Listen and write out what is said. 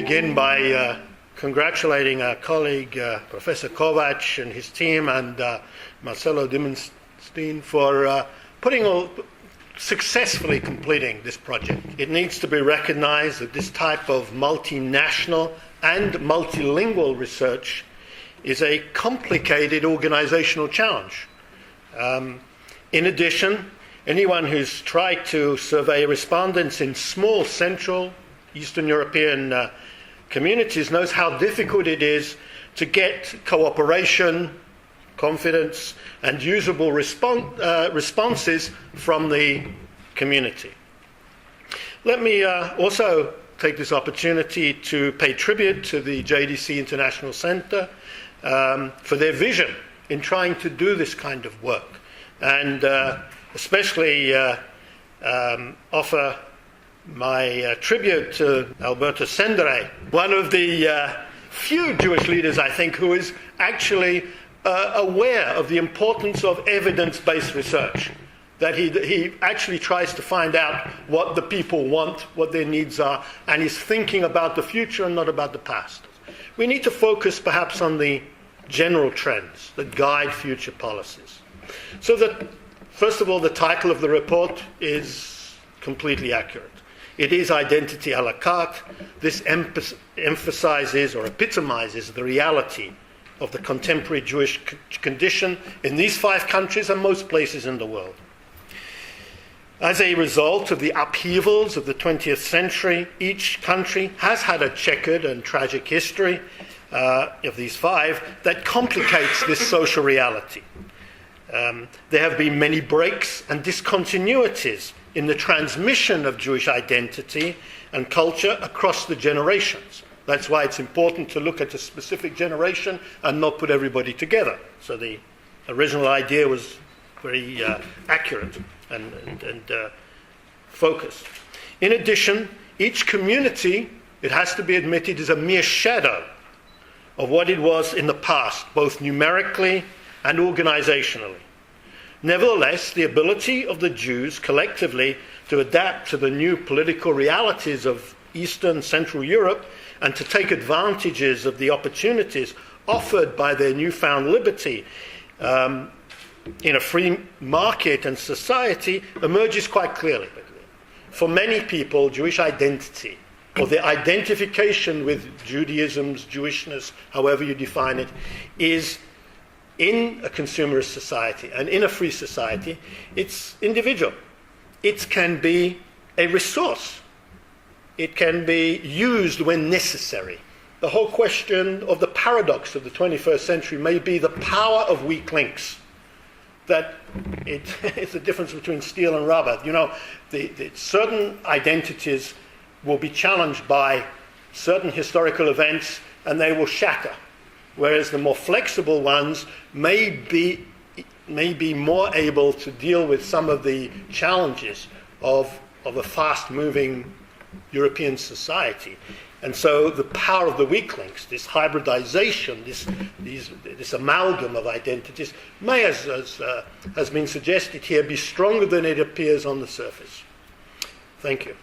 begin by congratulating our colleague, Professor Kovac and his team, and Marcelo Dimenstein for successfully completing this project. It needs to be recognized that this type of multinational and multilingual research is a complicated organizational challenge. In addition, anyone who's tried to survey respondents in small Central Eastern European communities knows how difficult it is to get cooperation, confidence, and usable responses from the community. Let me also take this opportunity to pay tribute to the JDC International Center for their vision in trying to do this kind of work, and especially offer my tribute to Alberto Cendere, one of the few Jewish leaders, I think, who is actually aware of the importance of evidence-based research, that he actually tries to find out what the people want, what their needs are, and is thinking about the future and not about the past. We need to focus perhaps on the general trends that guide future policies. So that, first of all, the title of the report is completely accurate. It is Identity à la Carte. This emphasizes or epitomizes the reality of the contemporary Jewish condition in these 5 countries and most places in the world. As a result of the upheavals of the 20th century, each country has had a checkered and tragic history of these 5 that complicates this social reality. There have been many breaks and discontinuities in the transmission of Jewish identity and culture across the generations. That's why it's important to look at a specific generation and not put everybody together. So the original idea was very accurate and focused. In addition, each community, it has to be admitted, is a mere shadow of what it was in the past, both numerically and organizationally. Nevertheless, the ability of the Jews collectively to adapt to the new political realities of Eastern Central Europe and to take advantages of the opportunities offered by their newfound liberty in a free market and society emerges quite clearly. For many people, Jewish identity, or their identification with Judaism's Jewishness, however you define it, is in a consumerist society and in a free society, it's individual. It can be a resource. It can be used when necessary. The whole question of the paradox of the 21st century may be the power of weak links. That it's the difference between steel and rubber. You know, the certain identities will be challenged by certain historical events and they will shatter. Whereas the more flexible ones may be more able to deal with some of the challenges of a fast-moving European society. And so the power of the weak links, this hybridization, this amalgam of identities, may, as has been suggested here, be stronger than it appears on the surface. Thank you.